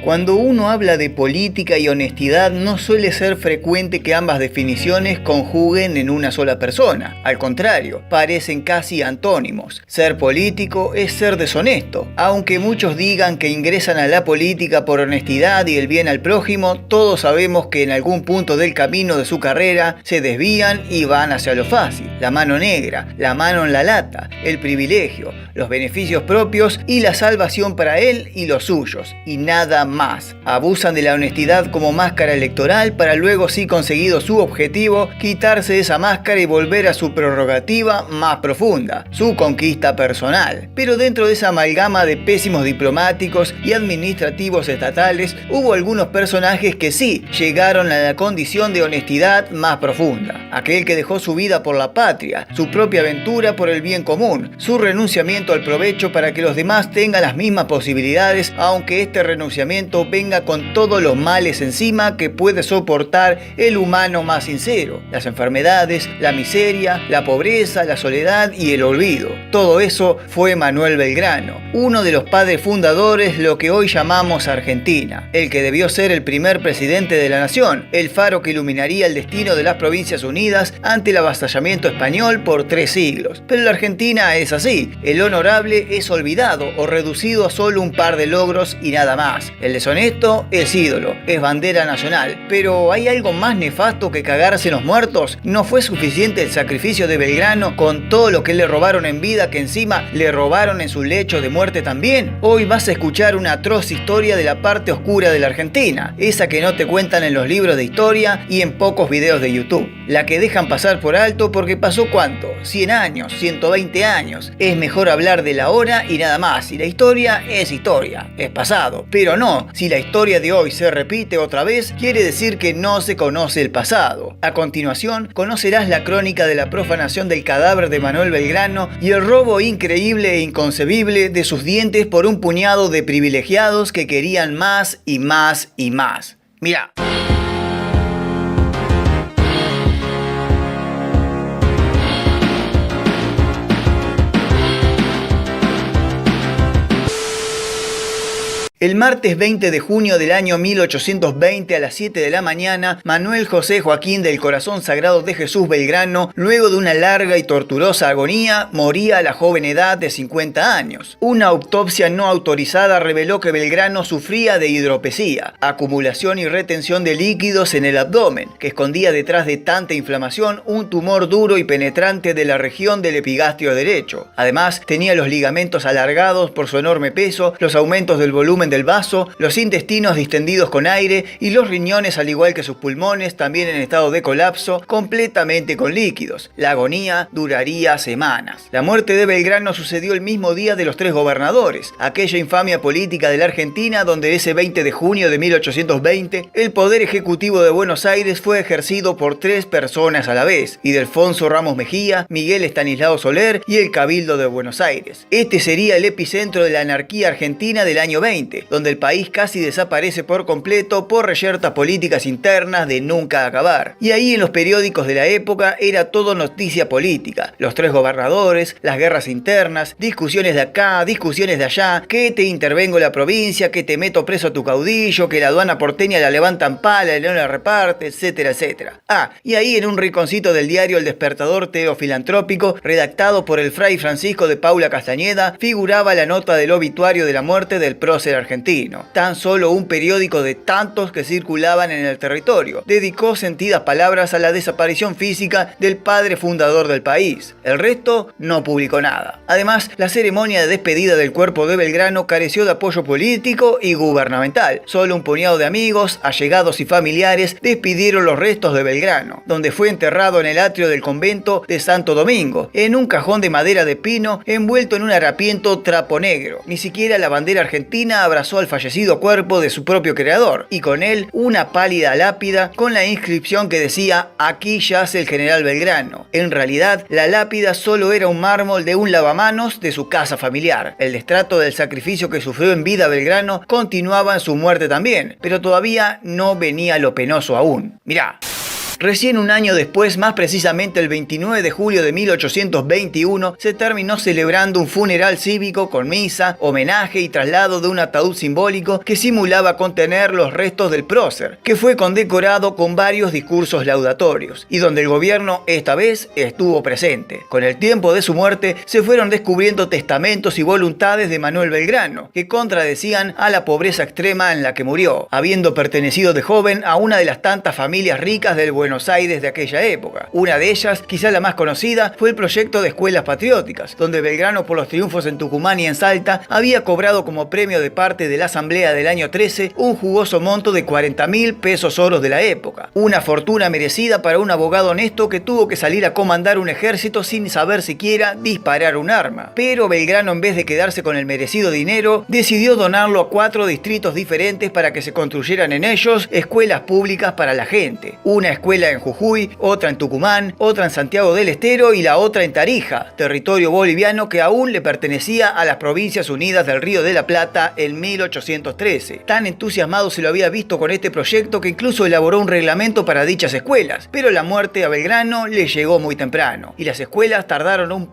Cuando uno habla de política y honestidad, no suele ser frecuente que ambas definiciones conjuguen en una sola persona. Al contrario, parecen casi antónimos. Ser político es ser deshonesto. Aunque muchos digan que ingresan a la política por honestidad y el bien al prójimo, todos sabemos que en algún punto del camino de su carrera se desvían y van hacia lo fácil. La mano negra, la mano en la lata, el privilegio, los beneficios propios y la salvación para él y los suyos, y nada más. Abusan de la honestidad como máscara electoral para luego, si conseguido su objetivo, quitarse esa máscara y volver a su prerrogativa más profunda, su conquista personal. Pero dentro de esa amalgama de pésimos diplomáticos y administrativos estatales, hubo algunos personajes que sí llegaron a la condición de honestidad más profunda. Aquel que dejó su vida por la patria, su propia aventura por el bien común, su renunciamiento al provecho para que los demás tengan las mismas posibilidades, aunque este renunciamiento venga con todos los males encima que puede soportar el humano más sincero: las enfermedades, la miseria, la pobreza, la soledad y el olvido. Todo eso fue Manuel Belgrano, uno de los padres fundadores de lo que hoy llamamos Argentina, el que debió ser el primer presidente de la nación, el faro que iluminaría el destino de las Provincias Unidas ante el avasallamiento español por 3 siglos. Pero la Argentina es así: el honorable es olvidado o reducido a solo un par de logros y nada más. El deshonesto es ídolo, es bandera nacional. Pero ¿hay algo más nefasto que cagarse en los muertos? ¿No fue suficiente el sacrificio de Belgrano con todo lo que le robaron en vida, que encima le robaron en su lecho de muerte también? Hoy vas a escuchar una atroz historia de la parte oscura de la Argentina, esa que no te cuentan en los libros de historia y en pocos videos de YouTube, la que dejan pasar por alto porque pasó ¿cuánto? 100 años, 120 años. Es mejor hablar de la hora y nada más, y la historia, es pasado. Pero no, si la historia de hoy se repite otra vez, quiere decir que no se conoce el pasado. A continuación, conocerás la crónica de la profanación del cadáver de Manuel Belgrano y el robo increíble e inconcebible de sus dientes por un puñado de privilegiados que querían más y más y más. Mirá. El martes 20 de junio del año 1820 a las 7 de la mañana, Manuel José Joaquín del Corazón Sagrado de Jesús Belgrano, luego de una larga y torturosa agonía, moría a la joven edad de 50 años. Una autopsia no autorizada reveló que Belgrano sufría de hidropesía, acumulación y retención de líquidos en el abdomen, que escondía detrás de tanta inflamación un tumor duro y penetrante de la región del epigastrio derecho. Además, tenía los ligamentos alargados por su enorme peso, los aumentos del volumen del vaso, los intestinos distendidos con aire y los riñones, al igual que sus pulmones, también en estado de colapso, completamente con líquidos. La agonía duraría semanas. La muerte de Belgrano sucedió el mismo día de los 3 gobernadores, aquella infamia política de la Argentina donde ese 20 de junio de 1820 el poder ejecutivo de Buenos Aires fue ejercido por 3 personas a la vez: Ildefonso Ramos Mejía, Miguel Estanislao Soler y el Cabildo de Buenos Aires. Este sería el epicentro de la anarquía argentina del año 20, donde el país casi desaparece por completo por reyertas políticas internas de nunca acabar. Y ahí en los periódicos de la época era todo noticia política: los 3 gobernadores, las guerras internas, discusiones de acá, discusiones de allá, que te intervengo la provincia, que te meto preso a tu caudillo, que la aduana porteña la levantan pala y no la reparte, etcétera, etcétera. Y ahí en un rinconcito del diario El Despertador Teofilantrópico, redactado por el fray Francisco de Paula Castañeda, figuraba la nota del obituario de la muerte del prócer argentino. Tan solo un periódico de tantos que circulaban en el territorio dedicó sentidas palabras a la desaparición física del padre fundador del país. El resto no publicó nada. Además, la ceremonia de despedida del cuerpo de Belgrano careció de apoyo político y gubernamental. Solo un puñado de amigos, allegados y familiares despidieron los restos de Belgrano, donde fue enterrado en el atrio del convento de Santo Domingo, en un cajón de madera de pino envuelto en un harapiento trapo negro. Ni siquiera la bandera argentina abrazó al fallecido cuerpo de su propio creador, y con él una pálida lápida con la inscripción que decía: "Aquí yace el general Belgrano". En realidad, la lápida solo era un mármol de un lavamanos de su casa familiar. El destrato del sacrificio que sufrió en vida Belgrano continuaba en su muerte también, pero todavía no venía lo penoso aún. Mirá. Recién un año después, más precisamente el 29 de julio de 1821, se terminó celebrando un funeral cívico con misa, homenaje y traslado de un ataúd simbólico que simulaba contener los restos del prócer, que fue condecorado con varios discursos laudatorios, y donde el gobierno esta vez estuvo presente. Con el tiempo de su muerte se fueron descubriendo testamentos y voluntades de Manuel Belgrano, que contradecían a la pobreza extrema en la que murió, habiendo pertenecido de joven a una de las tantas familias ricas del Buenos Aires de aquella época. Una de ellas, quizá la más conocida, fue el proyecto de escuelas patrióticas, donde Belgrano, por los triunfos en Tucumán y en Salta, había cobrado como premio de parte de la Asamblea del año 13 un jugoso monto de 40.000 pesos oros de la época. Una fortuna merecida para un abogado honesto que tuvo que salir a comandar un ejército sin saber siquiera disparar un arma. Pero Belgrano, en vez de quedarse con el merecido dinero, decidió donarlo a 4 distritos diferentes para que se construyeran en ellos escuelas públicas para la gente. Una escuela en Jujuy, otra en Tucumán, otra en Santiago del Estero y la otra en Tarija, territorio boliviano que aún le pertenecía a las Provincias Unidas del Río de la Plata en 1813. Tan entusiasmado se lo había visto con este proyecto que incluso elaboró un reglamento para dichas escuelas, pero la muerte a Belgrano le llegó muy temprano y las escuelas tardaron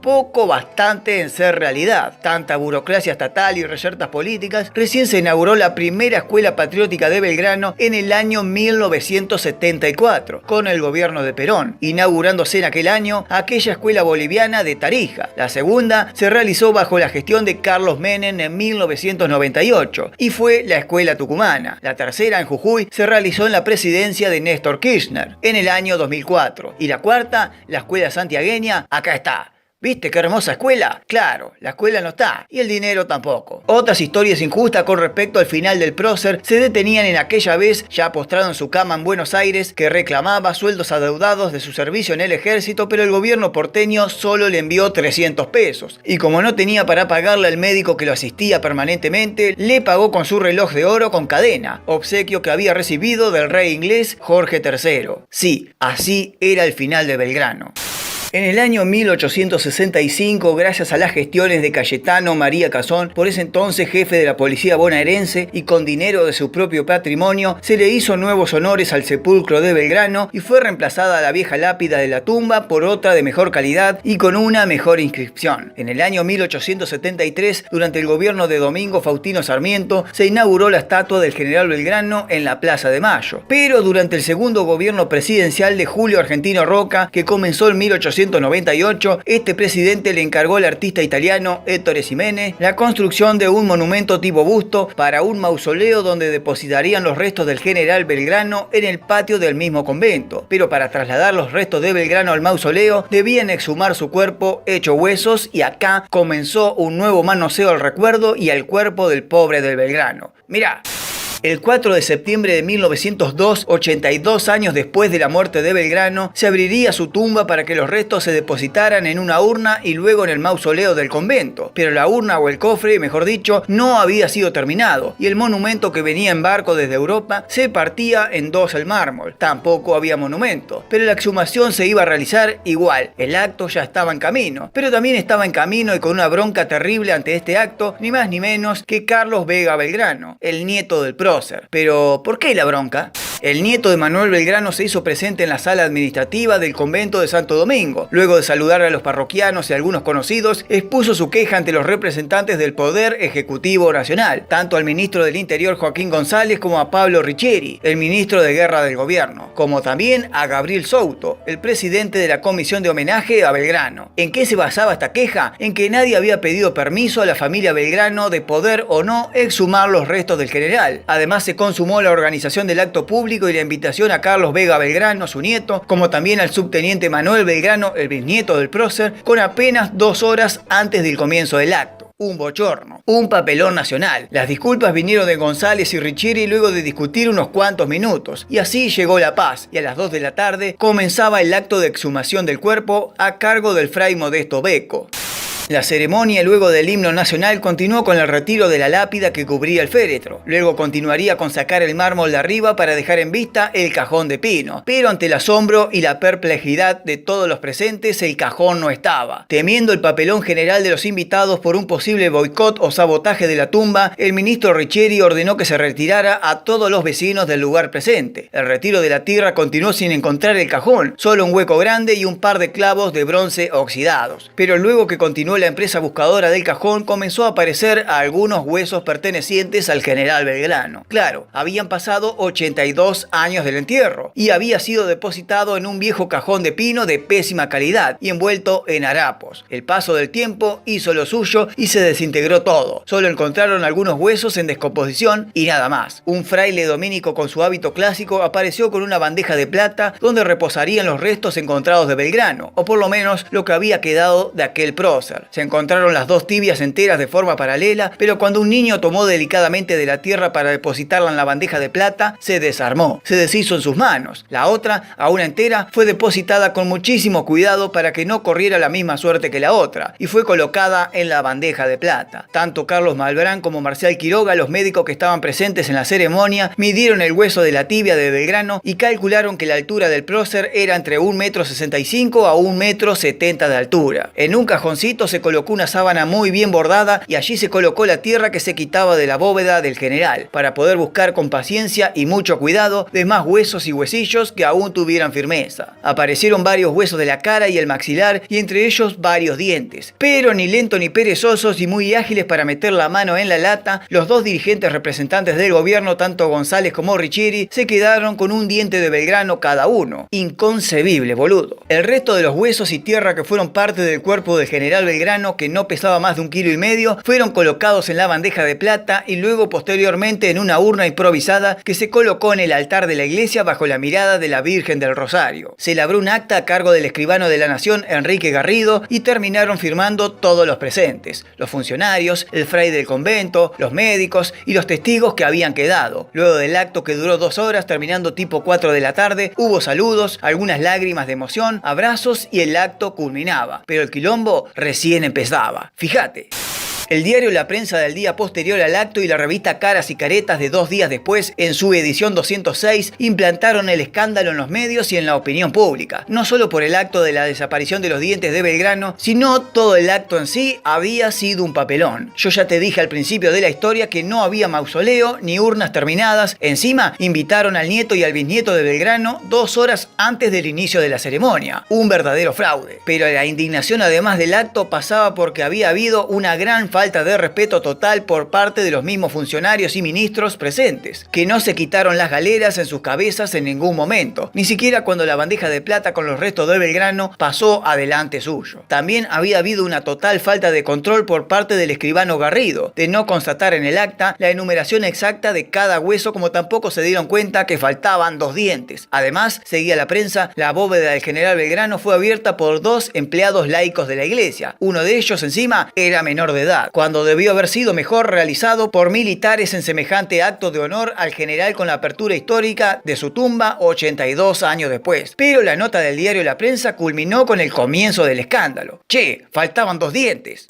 bastante en ser realidad. Tanta burocracia estatal y reyertas políticas. Recién se inauguró la primera escuela patriótica de Belgrano en el año 1974, con el gobierno de Perón, inaugurándose en aquel año aquella escuela boliviana de Tarija. La segunda se realizó bajo la gestión de Carlos Menem en 1998 y fue la escuela tucumana. La tercera, en Jujuy, se realizó en la presidencia de Néstor Kirchner en el año 2004. Y la cuarta, la escuela santiagueña, acá está. ¿Viste qué hermosa escuela? Claro, la escuela no está, y el dinero tampoco. Otras historias injustas con respecto al final del prócer se detenían en aquella vez, ya postrado en su cama en Buenos Aires, que reclamaba sueldos adeudados de su servicio en el ejército, pero el gobierno porteño solo le envió 300 pesos. Y como no tenía para pagarle al médico que lo asistía permanentemente, le pagó con su reloj de oro con cadena, obsequio que había recibido del rey inglés Jorge III. Sí, así era el final de Belgrano. En el año 1865, gracias a las gestiones de Cayetano María Casón, por ese entonces jefe de la policía bonaerense, y con dinero de su propio patrimonio, se le hizo nuevos honores al sepulcro de Belgrano y fue reemplazada la vieja lápida de la tumba por otra de mejor calidad y con una mejor inscripción. En el año 1873, durante el gobierno de Domingo Faustino Sarmiento, se inauguró la estatua del general Belgrano en la Plaza de Mayo. Pero durante el segundo gobierno presidencial de Julio Argentino Roca, que comenzó en 1898, este presidente le encargó al artista italiano Ettore Ximenes la construcción de un monumento tipo busto para un mausoleo donde depositarían los restos del general Belgrano en el patio del mismo convento. Pero para trasladar los restos de Belgrano al mausoleo debían exhumar su cuerpo hecho huesos, y acá comenzó un nuevo manoseo al recuerdo y al cuerpo del pobre del Belgrano. Mirá. El 4 de septiembre de 1902, 82 años después de la muerte de Belgrano, se abriría su tumba para que los restos se depositaran en una urna y luego en el mausoleo del convento. Pero la urna, o el cofre, mejor dicho, no había sido terminado, y el monumento, que venía en barco desde Europa, se partía en dos el mármol. Tampoco había monumento, pero la exhumación se iba a realizar igual. El acto ya estaba en camino, pero también estaba en camino, y con una bronca terrible ante este acto, ni más ni menos que Carlos Vega Belgrano, el nieto del prócer. Pero, ¿por qué la bronca? El nieto de Manuel Belgrano se hizo presente en la sala administrativa del convento de Santo Domingo. Luego de saludar a los parroquianos y algunos conocidos, expuso su queja ante los representantes del Poder Ejecutivo Nacional, tanto al ministro del Interior Joaquín González como a Pablo Richieri, el ministro de Guerra del gobierno, como también a Gabriel Souto, el presidente de la Comisión de Homenaje a Belgrano. ¿En qué se basaba esta queja? En que nadie había pedido permiso a la familia Belgrano de poder o no exhumar los restos del general. Además, se consumó la organización del acto público y la invitación a Carlos Vega Belgrano, su nieto, como también al subteniente Manuel Belgrano, el bisnieto del prócer, con apenas 2 horas antes del comienzo del acto. Un bochorno, un papelón nacional. Las disculpas vinieron de González y Richieri luego de discutir unos cuantos minutos, y así llegó la paz, y a las 2 de la tarde comenzaba el acto de exhumación del cuerpo a cargo del fray Modesto Becco. La ceremonia luego del himno nacional continuó con el retiro de la lápida que cubría el féretro. Luego continuaría con sacar el mármol de arriba para dejar en vista el cajón de pino. Pero ante el asombro y la perplejidad de todos los presentes, el cajón no estaba. Temiendo el papelón general de los invitados por un posible boicot o sabotaje de la tumba, el ministro Riccieri ordenó que se retirara a todos los vecinos del lugar presente. El retiro de la tierra continuó sin encontrar el cajón, solo un hueco grande y un par de clavos de bronce oxidados. Pero luego que continuó la empresa buscadora del cajón, comenzó a aparecer algunos huesos pertenecientes al general Belgrano. Claro, habían pasado 82 años del entierro y había sido depositado en un viejo cajón de pino de pésima calidad y envuelto en harapos. El paso del tiempo hizo lo suyo y se desintegró todo. Solo encontraron algunos huesos en descomposición y nada más. Un fraile dominico con su hábito clásico apareció con una bandeja de plata donde reposarían los restos encontrados de Belgrano, o por lo menos lo que había quedado de aquel prócer. Se encontraron las dos tibias enteras de forma paralela, pero cuando un niño tomó delicadamente de la tierra para depositarla en la bandeja de plata, se desarmó, se deshizo en sus manos. La otra, aún entera, fue depositada con muchísimo cuidado para que no corriera la misma suerte que la otra, y fue colocada en la bandeja de plata. Tanto Carlos Malbrán como Marcial Quiroga, los médicos que estaban presentes en la ceremonia, midieron el hueso de la tibia de Belgrano y calcularon que la altura del prócer era entre 1,65 m a 1,70 m de altura. En un cajoncito se colocó una sábana muy bien bordada y allí se colocó la tierra que se quitaba de la bóveda del general, para poder buscar con paciencia y mucho cuidado demás huesos y huesillos que aún tuvieran firmeza. Aparecieron varios huesos de la cara y el maxilar y entre ellos varios dientes. Pero ni lentos ni perezosos y muy ágiles para meter la mano en la lata, los dos dirigentes representantes del gobierno, tanto González como Riccieri, se quedaron con un diente de Belgrano cada uno. Inconcebible, boludo. El resto de los huesos y tierra que fueron parte del cuerpo del general Belgrano, que no pesaba más de 1,5 kg, fueron colocados en la bandeja de plata y luego posteriormente en una urna improvisada que se colocó en el altar de la iglesia bajo la mirada de la Virgen del Rosario. Se labró un acta a cargo del escribano de la Nación, Enrique Garrido, y terminaron firmando todos los presentes, los funcionarios, el fraile del convento, los médicos y los testigos que habían quedado. Luego del acto, que duró 2 horas, terminando tipo 4 de la tarde, hubo saludos, algunas lágrimas de emoción, abrazos y el acto culminaba. Pero el quilombo recién empezaba. Fíjate. El diario La Prensa del día posterior al acto y la revista Caras y Caretas de 2 días después, en su edición 206, implantaron el escándalo en los medios y en la opinión pública. No solo por el acto de la desaparición de los dientes de Belgrano, sino todo el acto en sí había sido un papelón. Yo ya te dije al principio de la historia que no había mausoleo ni urnas terminadas. Encima, invitaron al nieto y al bisnieto de Belgrano 2 horas antes del inicio de la ceremonia. Un verdadero fraude. Pero la indignación, además del acto, pasaba porque había habido una gran falta de respeto total por parte de los mismos funcionarios y ministros presentes, que no se quitaron las galeras en sus cabezas en ningún momento, ni siquiera cuando la bandeja de plata con los restos de Belgrano pasó adelante suyo. También había habido una total falta de control por parte del escribano Garrido, de no constatar en el acta la enumeración exacta de cada hueso, como tampoco se dieron cuenta que faltaban 2 dientes. Además, seguía la prensa, la bóveda del general Belgrano fue abierta por 2 empleados laicos de la iglesia. Uno de ellos, encima, era menor de edad, cuando debió haber sido mejor realizado por militares en semejante acto de honor al general con la apertura histórica de su tumba 82 años después. Pero la nota del diario La Prensa culminó con el comienzo del escándalo. Che, faltaban 2 dientes.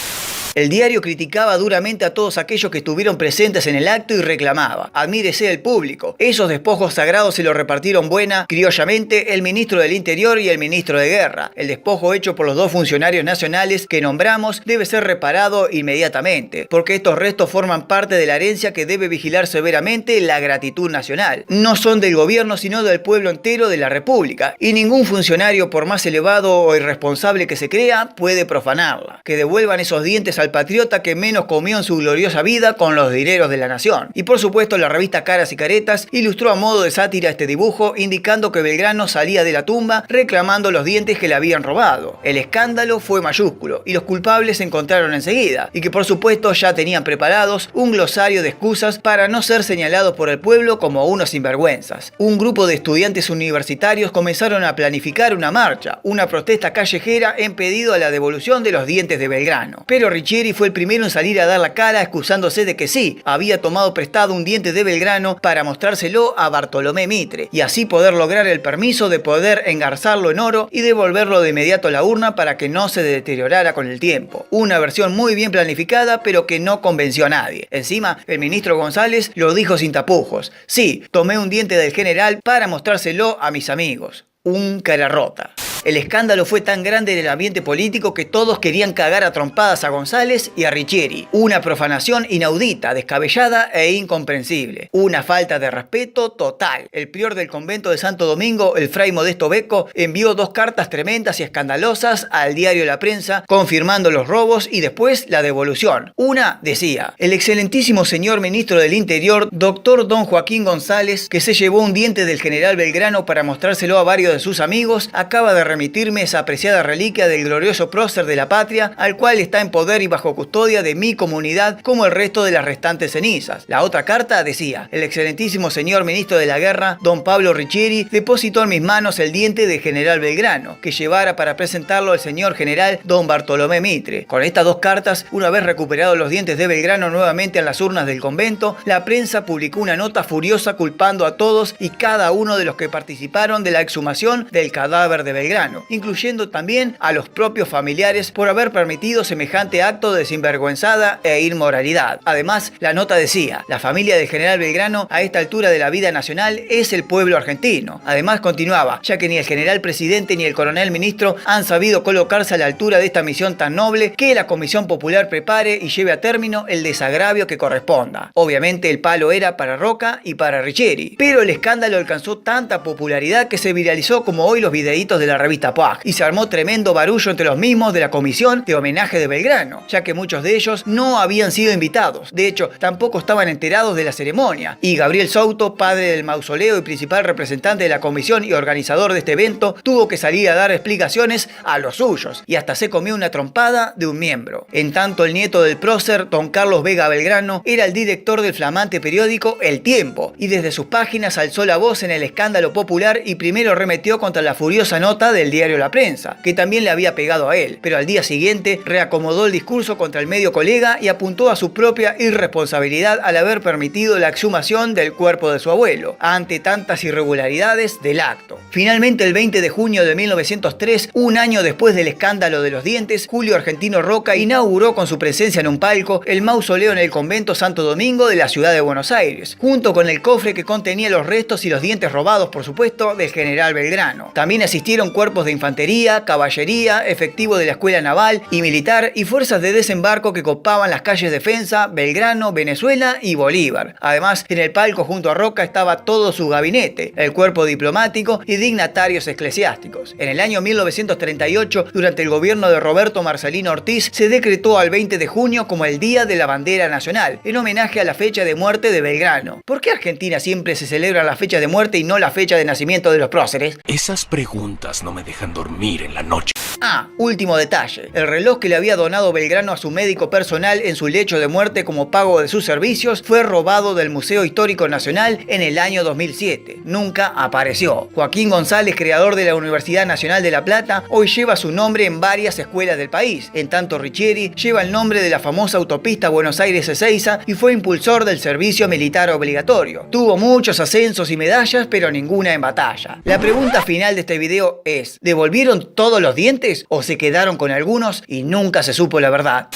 El diario criticaba duramente a todos aquellos que estuvieron presentes en el acto y reclamaba: admírese el público, esos despojos sagrados se los repartieron buena, criollamente, el ministro del Interior y el ministro de Guerra. El despojo hecho por los 2 funcionarios nacionales que nombramos debe ser reparado inmediatamente, porque estos restos forman parte de la herencia que debe vigilar severamente la gratitud nacional. No son del gobierno, sino del pueblo entero de la República, y ningún funcionario, por más elevado o irresponsable que se crea, puede profanarla. Que devuelvan esos dientes al patriota que menos comió en su gloriosa vida con los dineros de la nación. Y por supuesto, la revista Caras y Caretas ilustró a modo de sátira este dibujo, indicando que Belgrano salía de la tumba reclamando los dientes que le habían robado. El escándalo fue mayúsculo y los culpables se encontraron enseguida, y que por supuesto ya tenían preparados un glosario de excusas para no ser señalados por el pueblo como unos sinvergüenzas. Un grupo de estudiantes universitarios comenzaron a planificar una marcha, una protesta callejera en pedido a la devolución de los dientes de Belgrano. Pero Riccieri Riccieri fue el primero en salir a dar la cara excusándose de que sí, había tomado prestado un diente de Belgrano para mostrárselo a Bartolomé Mitre y así poder lograr el permiso de poder engarzarlo en oro y devolverlo de inmediato a la urna para que no se deteriorara con el tiempo. Una versión muy bien planificada pero que no convenció a nadie. Encima, el ministro González lo dijo sin tapujos. Sí, tomé un diente del general para mostrárselo a mis amigos. Un cara rota. El escándalo fue tan grande en el ambiente político que todos querían cagar a trompadas a González y a Riccieri. Una profanación inaudita, descabellada e incomprensible. Una falta de respeto total. El prior del convento de Santo Domingo, el fray Modesto Becco, envió 2 cartas tremendas y escandalosas al diario La Prensa, confirmando los robos y después la devolución. Una decía: el excelentísimo señor ministro del Interior, doctor don Joaquín González, que se llevó un diente del general Belgrano para mostrárselo a varios de sus amigos, acaba de remitirme esa apreciada reliquia del glorioso prócer de la patria, al cual está en poder y bajo custodia de mi comunidad como el resto de las restantes cenizas. La otra carta decía: el excelentísimo señor ministro de la guerra, don Pablo Riccieri, depositó en mis manos el diente del general Belgrano, que llevara para presentarlo al señor general don Bartolomé Mitre. Con estas 2 cartas, una vez recuperados los dientes de Belgrano nuevamente en las urnas del convento, la prensa publicó una nota furiosa culpando a todos y cada uno de los que participaron de la exhumación del cadáver de Belgrano, incluyendo también a los propios familiares por haber permitido semejante acto de sinvergüenzada e inmoralidad. Además, la nota decía: la familia del general Belgrano a esta altura de la vida nacional es el pueblo argentino. Además continuaba: ya que ni el general presidente ni el coronel ministro han sabido colocarse a la altura de esta misión tan noble, que la Comisión Popular prepare y lleve a término el desagravio que corresponda. Obviamente el palo era para Roca y para Riccieri, pero el escándalo alcanzó tanta popularidad que se viralizó como hoy los videitos de la revista Pag, y se armó tremendo barullo entre los mismos de la comisión de homenaje de Belgrano, ya que muchos de ellos no habían sido invitados. De hecho, tampoco estaban enterados de la ceremonia, y Gabriel Souto, padre del mausoleo y principal representante de la comisión y organizador de este evento, tuvo que salir a dar explicaciones a los suyos, y hasta se comió una trompada de un miembro. En tanto, el nieto del prócer, don Carlos Vega Belgrano, era el director del flamante periódico El Tiempo, y desde sus páginas alzó la voz en el escándalo popular y primero remetió contra la furiosa nota del diario La Prensa, que también le había pegado a él, pero al día siguiente reacomodó el discurso contra el medio colega y apuntó a su propia irresponsabilidad al haber permitido la exhumación del cuerpo de su abuelo, ante tantas irregularidades del acto. Finalmente, el 20 de junio de 1903, un año después del escándalo de los dientes, Julio Argentino Roca inauguró con su presencia en un palco el mausoleo en el convento Santo Domingo de la ciudad de Buenos Aires, junto con el cofre que contenía los restos y los dientes robados, por supuesto, del general Belgrano. También asistieron cuerpos de infantería, caballería, efectivo de la escuela naval y militar y fuerzas de desembarco que copaban las calles Defensa, Belgrano, Venezuela y Bolívar. Además, en el palco junto a Roca estaba todo su gabinete, el cuerpo diplomático y dignatarios eclesiásticos. En el año 1938, durante el gobierno de Roberto Marcelino Ortiz, se decretó al 20 de junio como el Día de la Bandera Nacional, en homenaje a la fecha de muerte de Belgrano. ¿Por qué Argentina siempre se celebra la fecha de muerte y no la fecha de nacimiento de los próceres? Esas preguntas no me dejan dormir en la noche. Ah, último detalle. El reloj que le había donado Belgrano a su médico personal en su lecho de muerte como pago de sus servicios fue robado del Museo Histórico Nacional en el año 2007. Nunca apareció. Joaquín González, creador de la Universidad Nacional de La Plata, hoy lleva su nombre en varias escuelas del país. En tanto, Riccieri lleva el nombre de la famosa autopista Buenos Aires-Ezeiza y fue impulsor del servicio militar obligatorio. Tuvo muchos ascensos y medallas, pero ninguna en batalla. La pregunta final de este video es: ¿devolvieron todos los dientes o se quedaron con algunos y nunca se supo la verdad?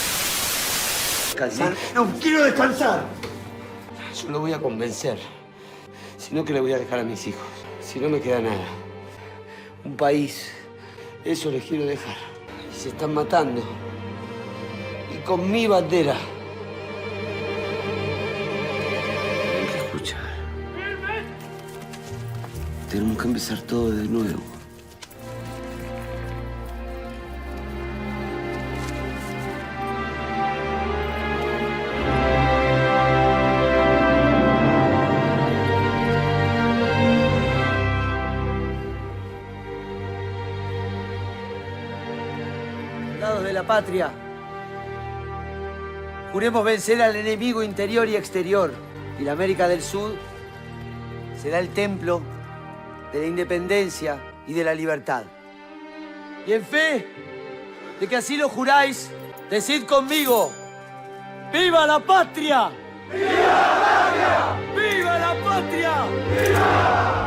No quiero descansar. Yo lo voy a convencer. Si no, que le voy a dejar a mis hijos. Si no me queda nada. Un país. Eso les quiero dejar. Y se están matando. Y con mi bandera. Tienen que escuchar. Tenemos que empezar todo de nuevo. Soldados de la patria, juremos vencer al enemigo interior y exterior, y la América del Sur será el templo de la independencia y de la libertad. Y en fe de que así lo juráis, Decid conmigo. ¡Viva la patria! ¡Viva la patria! ¡Viva la patria! ¡Viva!